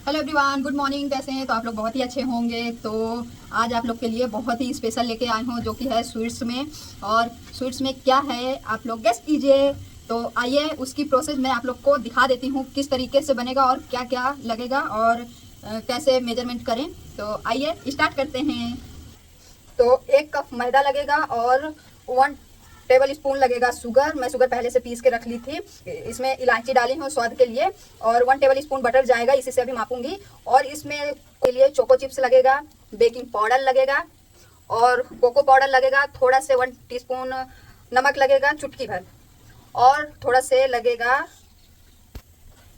Hello everyone, good morning. कैसे हैं? तो आप लोग बहुत ही अच्छे होंगे। तो आज आप लोग के लिए बहुत ही स्पेशल लेके आई हूँ, जो कि है स्वीट्स में। और स्वीट्स में क्या है आप लोग गेस कीजिए। तो आइए उसकी प्रोसेस मैं आप लोग को दिखा देती हूँ, किस तरीके से बनेगा और क्या क्या लगेगा और कैसे मेजरमेंट करें। तो आइए स्टार्ट करते हैं। तो 1 कप मैदा लगेगा और 1 टेबल स्पून लगेगा शुगर। मैं शुगर पहले से पीस के रख ली थी। इसमें इलायची डाली हूँ स्वाद के लिए। और 1 टेबल स्पून बटर जाएगा, इसी से अभी मापूंगी। और इसमें के लिए चोको चिप्स लगेगा, बेकिंग पाउडर लगेगा और कोको पाउडर लगेगा। थोड़ा से 1 टीस्पून नमक लगेगा, चुटकी भर। और थोड़ा से लगेगा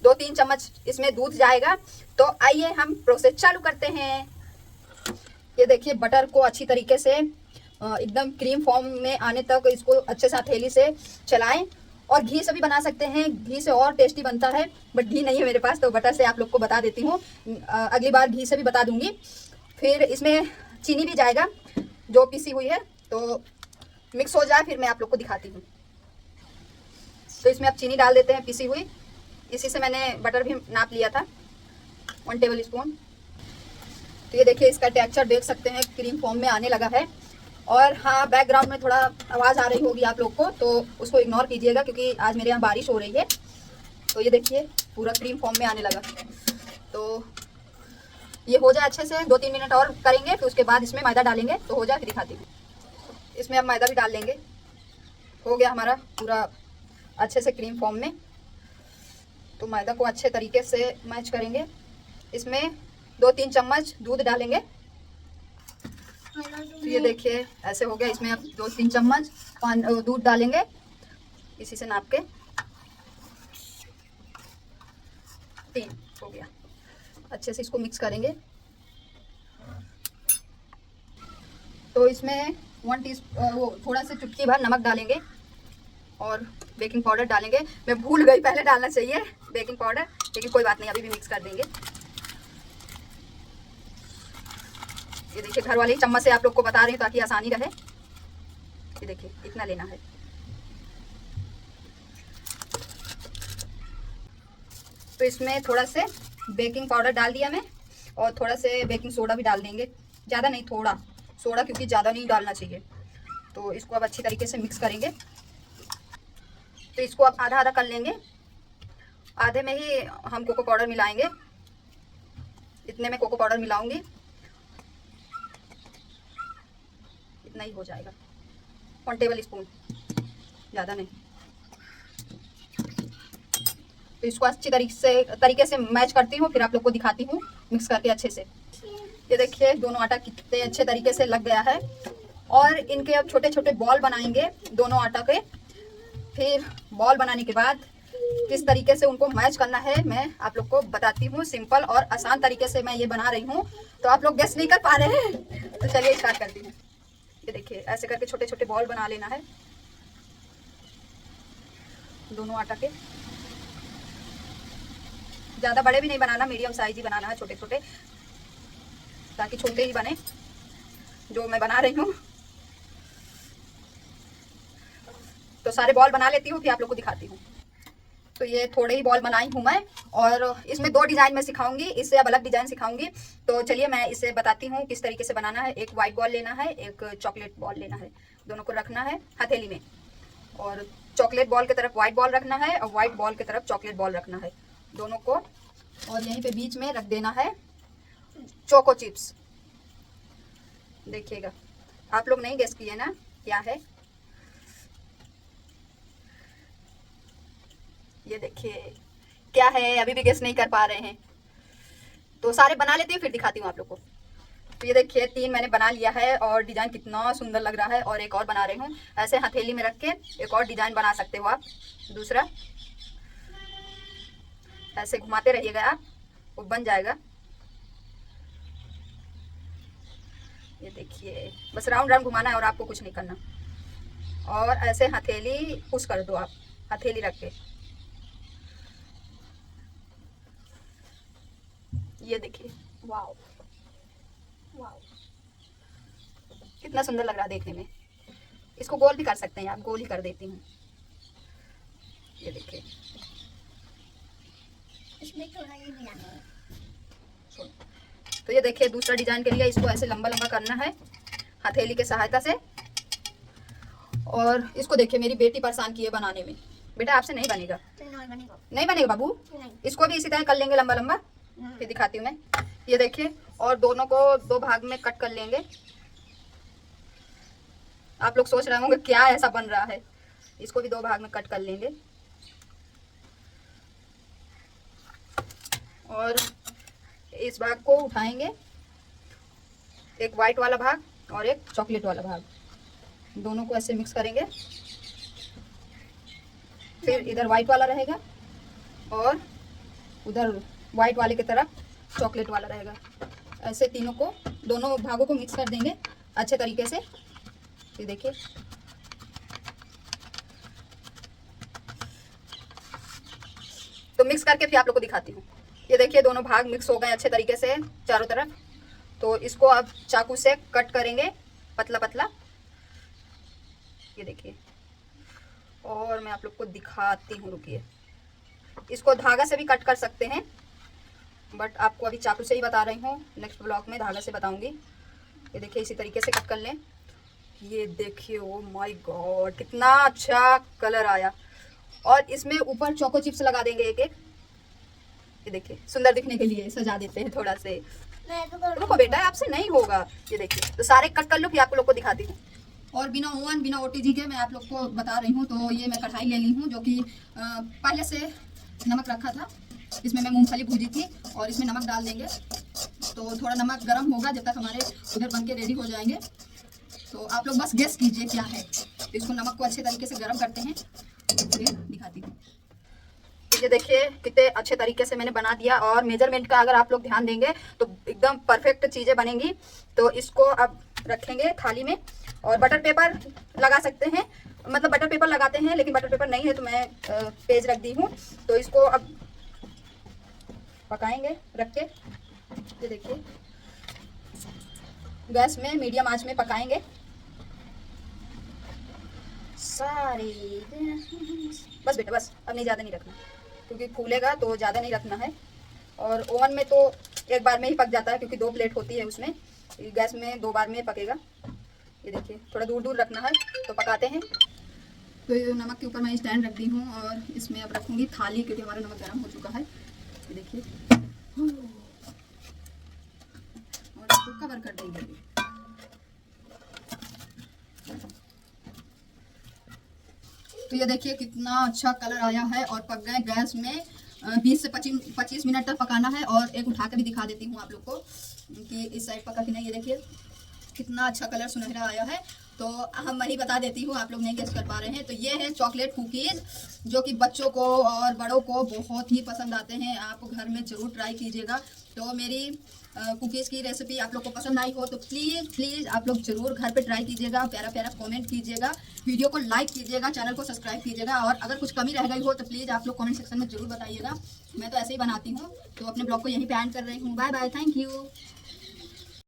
2-3 चम्मच इसमें दूध जाएगा। तो आइए हम प्रोसेस चालू करते हैं। ये देखिए, बटर को अच्छी तरीके से एकदम क्रीम फॉर्म में आने तक इसको अच्छे से हथेली से चलाएं। और घी से भी बना सकते हैं, घी से और टेस्टी बनता है। बट घी नहीं है मेरे पास, तो बटर से आप लोग को बता देती हूँ। अगली बार घी से भी बता दूंगी। फिर इसमें चीनी भी जाएगा जो पिसी हुई है। तो मिक्स हो जाए फिर मैं आप लोग को दिखाती हूँ। तो इसमें अब चीनी डाल देते हैं पिसी हुई। इसी से मैंने बटर भी नाप लिया था, 1 टेबल स्पून। तो ये देखिए, इसका टेक्सचर देख सकते हैं, क्रीम फॉर्म में आने लगा है। और हाँ, बैकग्राउंड में थोड़ा आवाज़ आ रही होगी आप लोग को, तो उसको इग्नोर कीजिएगा क्योंकि आज मेरे यहाँ बारिश हो रही है। तो ये देखिए, पूरा क्रीम फॉर्म में आने लगा। तो ये हो जाए अच्छे से, 2-3 मिनट और करेंगे, फिर उसके बाद इसमें मैदा डालेंगे तो हो जाए, फिर दिखाती हूँ। इसमें अब मैदा भी डाल लेंगे। हो गया हमारा पूरा अच्छे से क्रीम फॉर्म में। तो मैदा को अच्छे तरीके से मैच करेंगे। इसमें 2-3 चम्मच दूध डालेंगे। तो ये देखिए ऐसे हो गया। इसमें अब 2-3 चम्मच दूध डालेंगे, इसी से नाप के 3 हो गया। अच्छे से इसको मिक्स करेंगे। तो इसमें वो थोड़ा सा चुटकी भर नमक डालेंगे और बेकिंग पाउडर डालेंगे। मैं भूल गई, पहले डालना चाहिए बेकिंग पाउडर, लेकिन कोई बात नहीं, अभी भी मिक्स कर देंगे। ये देखिए, घर वाले ही चम्मच से आप लोग को बता रही हूँ ताकि आसानी रहे। ये देखिए, इतना लेना है। तो इसमें थोड़ा से बेकिंग पाउडर डाल दिया मैं, और थोड़ा से बेकिंग सोडा भी डाल देंगे। ज़्यादा नहीं, थोड़ा सोडा, क्योंकि ज़्यादा नहीं डालना चाहिए। तो इसको अब अच्छी तरीके से मिक्स करेंगे। तो इसको अब आधा आधा कर लेंगे। आधे में ही हम कोको पाउडर मिलाएंगे। इतने में कोको पाउडर मिलाऊंगी, इतना ही हो जाएगा। 1 टेबल स्पून, ज़्यादा नहीं। तो इसको अच्छी तरीके से मैच करती हूँ, फिर आप लोग को दिखाती हूँ मिक्स करके अच्छे से। ये देखिए, दोनों आटा कितने अच्छे तरीके से लग गया है। और इनके अब छोटे छोटे बॉल बनाएंगे दोनों आटा के। फिर बॉल बनाने के बाद किस तरीके से उनको मैच करना है मैं आप लोग को बताती हूँ। सिंपल और आसान तरीके से मैं ये बना रही हूँ, तो आप लोग गेस नहीं कर पा रहे हैं। तो चलिए स्टार्ट करती हूँ। ये देखिए, ऐसे करके छोटे छोटे बॉल बना लेना है दोनों आटा के। ज़्यादा बड़े भी नहीं बनाना, मीडियम साइज ही बनाना है, छोटे छोटे, ताकि छोटे ही बने जो मैं बना रही हूँ। तो सारे बॉल बना लेती हूँ, फिर आप लोग को दिखाती हूँ। तो ये थोड़े ही बॉल बनाई हूँ मैं, और इसमें 2 डिजाइन में सिखाऊंगी, इससे अब अलग डिजाइन सिखाऊंगी। तो चलिए मैं इसे बताती हूँ किस तरीके से बनाना है। एक वाइट बॉल लेना है, एक चॉकलेट बॉल लेना है। दोनों को रखना है हथेली में, और चॉकलेट बॉल की तरफ वाइट बॉल रखना है और वाइट बॉल की तरफ चॉकलेट बॉल रखना है, दोनों को। और यहीं पे बीच में रख देना है चोको चिप्स। देखिएगा, आप लोग नहीं गेस किए ना क्या है। ये देखिए क्या है, अभी भी गेस नहीं कर पा रहे हैं। तो सारे बना लेती हूँ, फिर दिखाती हूँ आप लोग को। तो ये देखिए, 3 मैंने बना लिया है और डिजाइन कितना सुंदर लग रहा है। और एक और बना रही हूँ, ऐसे हथेली में रख के एक और डिजाइन बना सकते हो आप। दूसरा ऐसे घुमाते रहिएगा आप, वो बन जाएगा। ये देखिए, बस राउंड राउंड घुमाना है और आपको कुछ नहीं करना। और ऐसे हथेली पुश कर दो आप, हथेली रख के। ये देखिए, वाओ वाओ, कितना सुंदर लग रहा है देखने में। इसको गोल भी कर सकते हैं आप, गोल ही कर देती हूँ। ये देखिए, इसमें थोड़ा ये मिलाना है। तो ये देखिए दूसरा डिजाइन के लिए इसको ऐसे लंबा लंबा करना है हथेली के सहायता से। और इसको देखिए मेरी बेटी परेशान की है बनाने में। बेटा आपसे नहीं बनेगा, नहीं बनेगा बाबू। इसको भी इसी तरह कर लेंगे लंबा लंबा, फिर दिखाती हूँ मैं। ये देखिए और दोनों को 2 भाग में कट कर लेंगे। आप लोग सोच रहे होंगे क्या ऐसा बन रहा है, इसको भी 2 भाग में कट कर लेंगे। और इस भाग को उठाएंगे, एक वाइट वाला भाग और एक चॉकलेट वाला भाग, दोनों को ऐसे मिक्स करेंगे। फिर इधर वाइट वाला रहेगा और उधर वाइट वाले की तरफ चॉकलेट वाला रहेगा। ऐसे तीनों को, दोनों भागों को मिक्स कर देंगे अच्छे तरीके से। ये देखिए तो मिक्स करके फिर आप लोग को दिखाती हूँ। ये देखिए दोनों भाग मिक्स हो गए अच्छे तरीके से चारों तरफ। तो इसको अब चाकू से कट करेंगे पतला पतला। ये देखिए और मैं आप लोग को दिखाती हूँ, रुकिए। इसको धागा से भी कट कर सकते हैं, बट आपको अभी चाकू से ही बता रही हूँ, नेक्स्ट ब्लॉग में धागा से बताऊंगी। ये देखिए इसी तरीके से कट कर लें। ये देखिए ओ माय गॉड कितना अच्छा कलर आया। और इसमें ऊपर चोको चिप्स लगा देंगे एक एक। ये देखिए सुंदर दिखने के लिए सजा देते हैं थोड़ा से। रुको बेटा आपसे नहीं होगा। ये देखिए तो सारे कट कर लो फिर आप लोग को दिखाती हूँ। और बिना ओवन बिना OTG के मैं आप लोग को बता रही हूँ। तो ये मैं कढ़ाई ले ली हूँ जो कि पहले से नमक रखा था। इसमें मैं मूंगफली भूजी थी और इसमें नमक डाल देंगे। तो थोड़ा नमक गर्म होगा जब तक हमारे उधर बन के रेडी हो जाएंगे। तो आप लोग बस गेस कीजिए क्या है। तो इसको नमक को अच्छे तरीके से गर्म करते हैं, फिर दिखाती हूँ। ये देखिए कितने अच्छे तरीके से मैंने बना दिया। और मेजरमेंट का अगर आप लोग ध्यान देंगे तो एकदम परफेक्ट चीज़ें बनेंगी। तो इसको अब रखेंगे थाली में और बटर पेपर लगा सकते हैं, मतलब बटर पेपर लगाते हैं, लेकिन बटर पेपर नहीं है तो मैं पेज रख दी हूँ। तो इसको अब पकाएंगे रख के। ये देखिए गैस में मीडियम आंच में पकाएंगे सारी। बस बेटा बस, अब नहीं ज़्यादा नहीं रखना क्योंकि फूलेगा तो ज़्यादा नहीं रखना है। और ओवन में तो एक बार में ही पक जाता है क्योंकि 2 प्लेट होती है उसमें। गैस में 2 बार में पकेगा। ये देखिए थोड़ा दूर दूर रखना है तो पकाते हैं। तो ये नमक के ऊपर मैं स्टैंड रख दी हूँ और इसमें अब रखूँगी थाली क्योंकि हमारा नमक गर्म हो चुका है। ये देखिए और इसको कवर कर देंगे। तो ये देखिए कितना अच्छा कलर आया है और पक गए। गैस में 20 से 25 मिनट तक पकाना है। और एक उठा के भी दिखा देती हूँ आप लोग को कि इस साइड पका कि नहीं। ये देखिए कितना अच्छा कलर सुनहरा आया है। तो हम वही बता देती हूँ, आप लोग नहीं गेस कर पा रहे हैं। तो ये है चॉकलेट कुकीज़ जो कि बच्चों को और बड़ों को बहुत ही पसंद आते हैं। आप घर में ज़रूर ट्राई कीजिएगा। तो मेरी कुकीज़ की रेसिपी आप लोग को पसंद आई हो तो प्लीज़ आप लोग ज़रूर घर पे ट्राई कीजिएगा। प्यारा प्यारा कमेंट कीजिएगा, वीडियो को लाइक कीजिएगा, चैनल को सब्सक्राइब कीजिएगा। और अगर कुछ कमी रह गई हो तो प्लीज़ आप लोग कमेंट सेक्शन में ज़रूर बताइएगा। मैं तो ऐसे ही बनाती हूँ। तो अपने ब्लॉग को यहीं पे एंड कर रही हूँ। Bye bye, thank you.